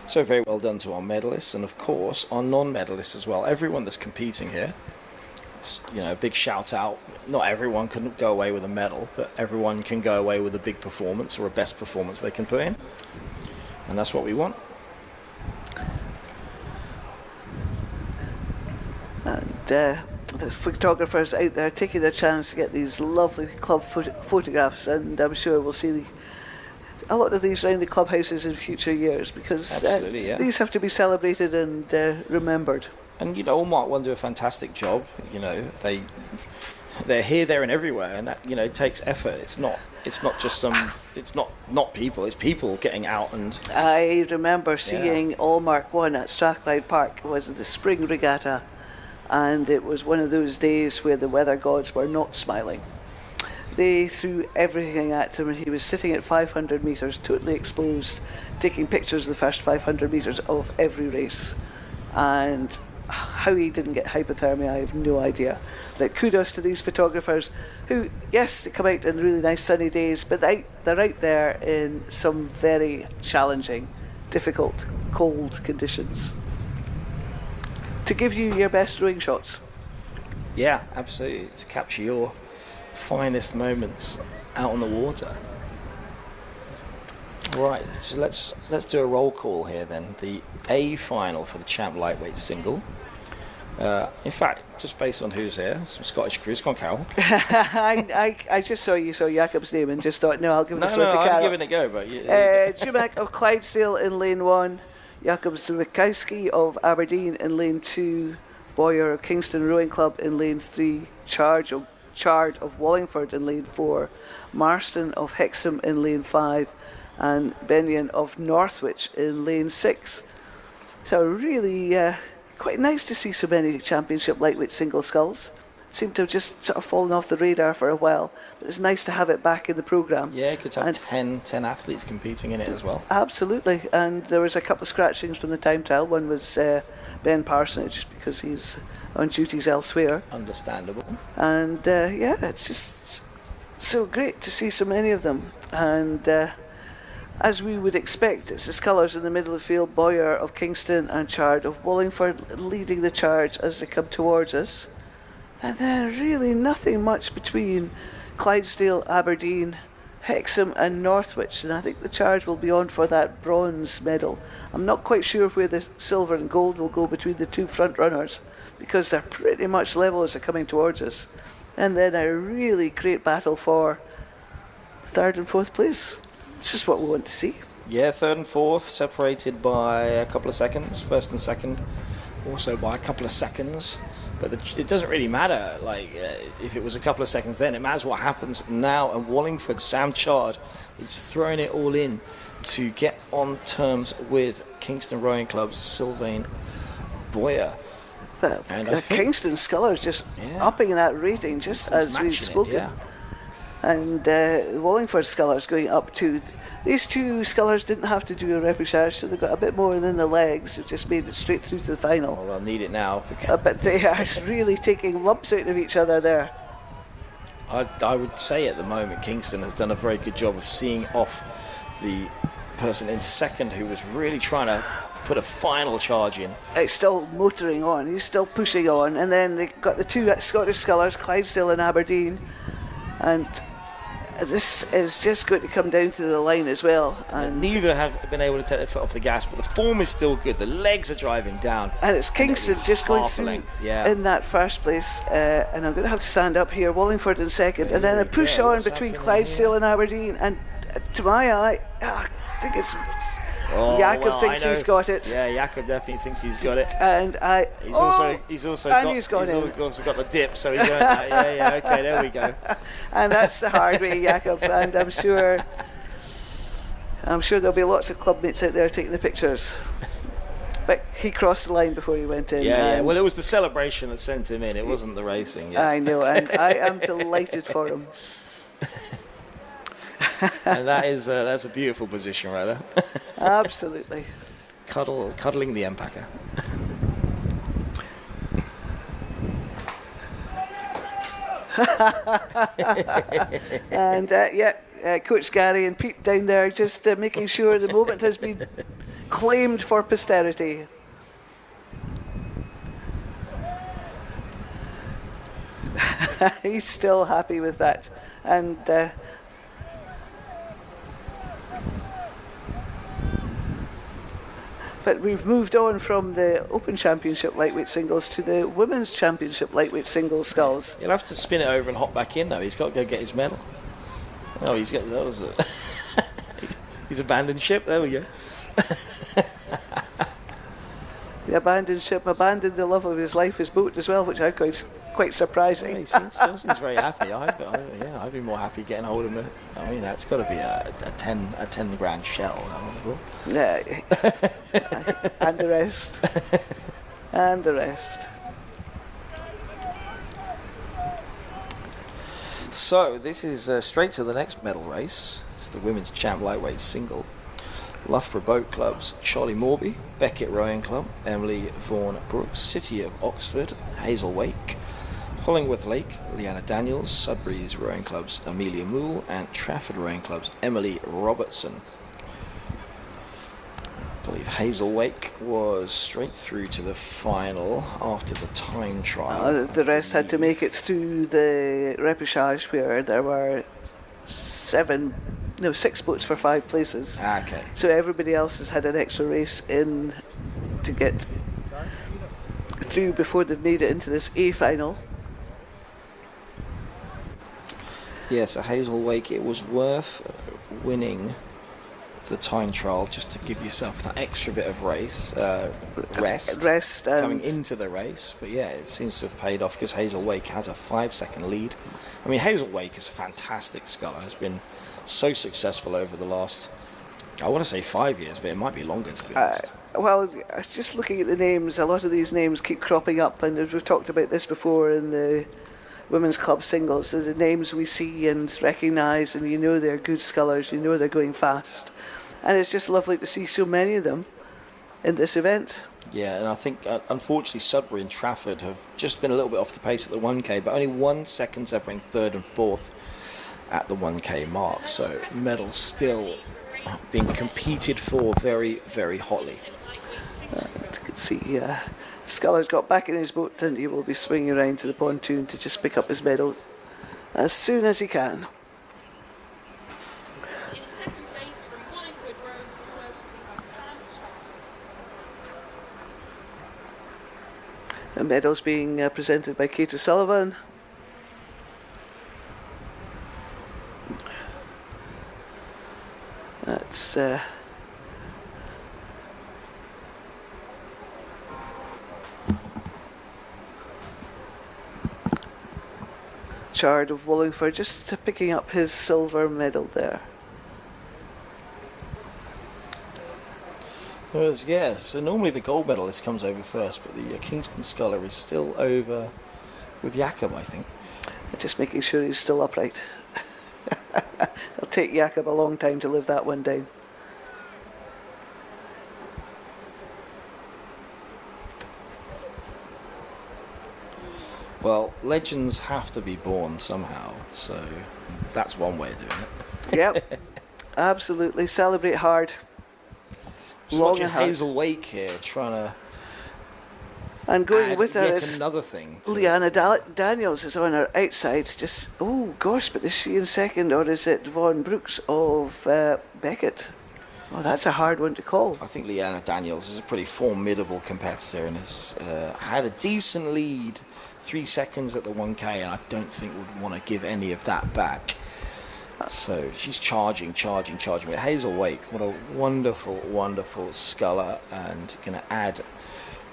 So very well done to our medalists, and of course our non-medalists as well. Everyone that's competing here. It's, a big shout out. Not everyone can go away with a medal, but everyone can go away with a big performance or a best performance they can put in, and that's what we want. And the photographers out there taking their chance to get these lovely club photographs, and I'm sure we'll see a lot of these around the clubhouses in future years, because these have to be celebrated and remembered. And Allmark will do a fantastic job. They're here, there, and everywhere, and that it takes effort. It's not just it's not people. It's people getting out. And I remember seeing Allmark 1 at Strathclyde Park. It was the spring regatta, and it was one of those days where the weather gods were not smiling. They threw everything at him, and he was sitting at 500 metres, totally exposed, taking pictures of the first 500 metres of every race. And how he didn't get hypothermia, I have no idea. But kudos to these photographers who, yes, they come out in really nice sunny days, but they're out there in some very challenging, difficult, cold conditions to give you your best rowing shots. Yeah, absolutely. To capture your finest moments out on the water. Right, so let's do a roll call here then. The A final for the champ lightweight single. In fact, just based on who's here, some Scottish crews. Come on, Carol. I just saw Jakob's name and just thought, no, I'll give this one to Carol. I'm giving it a go, but Jumak of Clydesdale in lane 1, Jakobs Mikowski of Aberdeen in lane 2, Boyer of Kingston Rowing Club in lane 3, Chard of Wallingford in lane 4, Marston of Hexham in lane 5, and Benyon of Northwich in lane 6. So really quite nice to see so many championship lightweight single sculls. It seemed to have just sort of fallen off the radar for a while, but it's nice to have it back in the programme. Yeah, good to have 10 athletes competing in it as well. Absolutely, and there was a couple of scratchings from the time trial. One was Ben Parsonage, because he's on duties elsewhere. Understandable. And it's just so great to see so many of them. And as we would expect, it's the scullers in the middle of the field, Boyer of Kingston and Chard of Wallingford leading the charge as they come towards us. And then really nothing much between Clydesdale, Aberdeen, Hexham and Northwich. And I think the charge will be on for that bronze medal. I'm not quite sure where the silver and gold will go between the two front runners, because they're pretty much level as they're coming towards us. And then a really great battle for third and fourth place. It's just what we want to see. Yeah, third and fourth separated by a couple of seconds. First and second also by a couple of seconds. But it doesn't really matter. If it was a couple of seconds then, it matters what happens now. And Wallingford, Sam Chard, is throwing it all in to get on terms with Kingston Rowing Club's Sylvain Boyer. Kingston Scullers just upping that rating just as we've spoken. And Wallingford Scullers going up too. These two scullers didn't have to do a repechage, so they got a bit more than the legs. It just made it straight through to the final. Well, they'll need it now. But they are really taking lumps out of each other there. I would say at the moment Kingston has done a very good job of seeing off the person in second who was really trying to put a final charge in. It's still motoring on. He's still pushing on. And then they got the two Scottish scullers, Clydesdale and Aberdeen. And this is just going to come down to the line as well. And neither have been able to take their foot off the gas, but the form is still good. The legs are driving down. And it's Kingston just going through in that first place. And I'm going to have to stand up here. Wallingford in second. And then a push on between Clydesdale and Aberdeen. And to my eye, I think it's... Jakob thinks he's got it. Yeah, Jakob definitely thinks he's got it. And he's also got the dip, so he's going. Okay, there we go. And that's the hard way, Jakob. And I'm sure there'll be lots of club mates out there taking the pictures. But he crossed the line before he went in. Yeah. Well, it was the celebration that sent him in. It wasn't the racing. Yeah. I know, and I am delighted for him. And that's a beautiful position right there. Absolutely. Cuddling the empacker. And Coach Gary and Pete down there just making sure the moment has been claimed for posterity. He's still happy with that. And but we've moved on from the Open Championship lightweight singles to the Women's Championship lightweight singles sculls. He'll have to spin it over and hop back in though. He's got to go get his medal. Oh, he's got that was he's abandoned ship. There we go. The abandoned ship abandoned the love of his life, his boat as well, which I quite surprising. Yeah, he still seems very happy. I'd be more happy getting hold of him. I mean, that's got to be a 10 grand shell. Yeah, and the rest, and the rest. So this is straight to the next medal race. It's the women's champ lightweight single. Loughborough Boat Club's Charlie Morby, Beckett Rowing Club, Emily Vaughan Brooks, City of Oxford, Hazel Wake, Hollingworth Lake, Leanna Daniels, Sudbury's Rowing Club's Amelia Moole, and Trafford Rowing Club's Emily Robertson. I believe Hazel Wake was straight through to the final after the time trial. The rest had to make it through the repechage where there were 6 boats for 5 places. Okay. So everybody else has had an extra race in to get through before they've made it into this A final. Yes, a Hazel Wake, it was worth winning the time trial just to give yourself that extra bit of rest coming into the race. But yeah, it seems to have paid off because Hazel Wake has a 5-second lead. I mean, Hazel Wake is a fantastic sculler. Has been so successful over the last, I want to say 5 years, but it might be longer to be honest. Well, just looking at the names, a lot of these names keep cropping up, and we've talked about this before in the women's club singles. They're the names we see and recognise, and you know they're good scullers, you know they're going fast. And it's just lovely to see so many of them in this event. Yeah, and I think, unfortunately, Sudbury and Trafford have just been a little bit off the pace at the 1K, but only 1 second separating third and fourth at the 1K mark. So medals still being competed for very, very hotly. You can see Sculler's got back in his boat and he will be swinging around to the pontoon to just pick up his medal as soon as he can. The medals being presented by Kate O'Sullivan. That's Chard of Wallingford just picking up his silver medal there. Yeah, so normally the gold medalist comes over first, but the Kingston sculler is still over with Jakob, I think. Just making sure he's still upright. It'll take Jakob a long time to live that one down. Well, legends have to be born somehow, so that's one way of doing it. Yep, absolutely. Celebrate hard. Just watching Hazel Wake here, trying to and going with her yet is another thing. Leanna Daniels is on her outside. Just, oh gosh, but is she in second or is it Vaughan Brooks of Beckett? Oh, that's a hard one to call. I think Leanna Daniels is a pretty formidable competitor and has had a decent lead, 3 seconds at the 1K, and I don't think would want to give any of that back. So she's charging. But Hazel Wake, what a wonderful, wonderful sculler, and going to add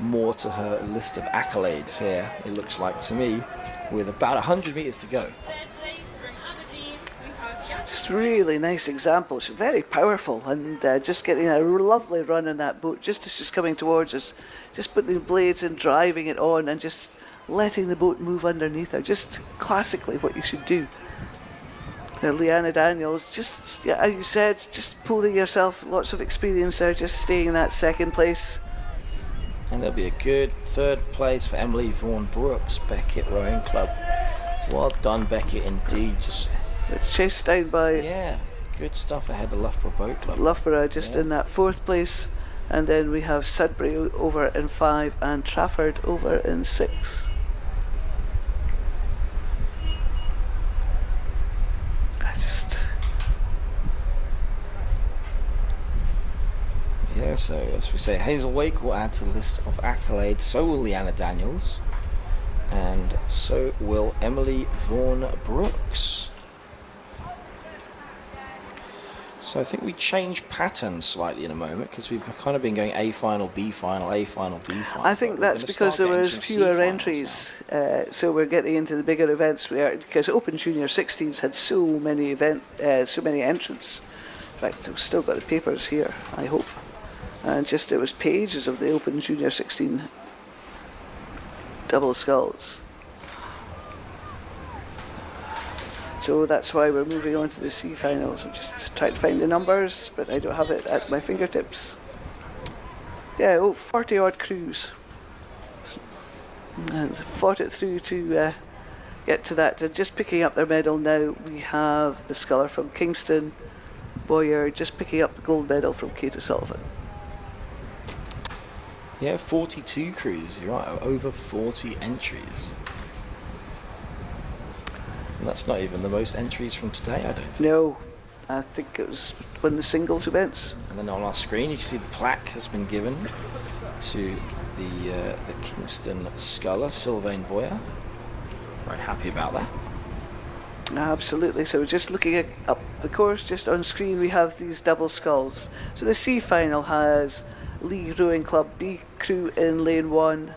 more to her list of accolades here, it looks like to me, with about 100 metres to go. Just really nice example. She's very powerful and just getting a lovely run in that boat just as she's coming towards us. Just putting the blades and driving it on and just letting the boat move underneath her. Just classically what you should do. Leanna Daniels, just, yeah, as you said, just pulling yourself, lots of experience there, just staying in that second place. And there'll be a good third place for Emily Vaughan Brooks, Beckett Rowing Club. Well done, Beckett, indeed. Just chased down by... Yeah, good stuff ahead of Loughborough Boat Club. Loughborough just in that fourth place. And then we have Sudbury over in 5 and Trafford over in 6. Yeah, so as we say, Hazel Wake will add to the list of accolades, so will Leanna Daniels, and so will Emily Vaughan Brooks. So I think we change patterns slightly in a moment, because we've kind of been going A final, B final, A final, B final. I think that's because there was fewer entries, so we're getting into the bigger events. Because Open Junior 16s had so many entrants. In fact, we've still got the papers here, I hope. And just it was pages of the Open Junior 16 double sculls. So that's why we're moving on to the C finals. I'm just trying to find the numbers, but I don't have it at my fingertips. Yeah, 40 odd crews. And fought it through to get to that. And just picking up their medal now, we have the sculler from Kingston, Boyer, just picking up the gold medal from Kate O'Sullivan. Yeah, 42 crews, you're right, over 40 entries. And that's not even the most entries from today, I don't think. No, I think it was one of the singles events. And then on our screen you can see the plaque has been given to the Kingston sculler, Sylvain Boyer. Very happy about that. Absolutely. So just looking up the course, just on screen we have these double sculls. So the C final has League Rowing Club B crew in lane 1,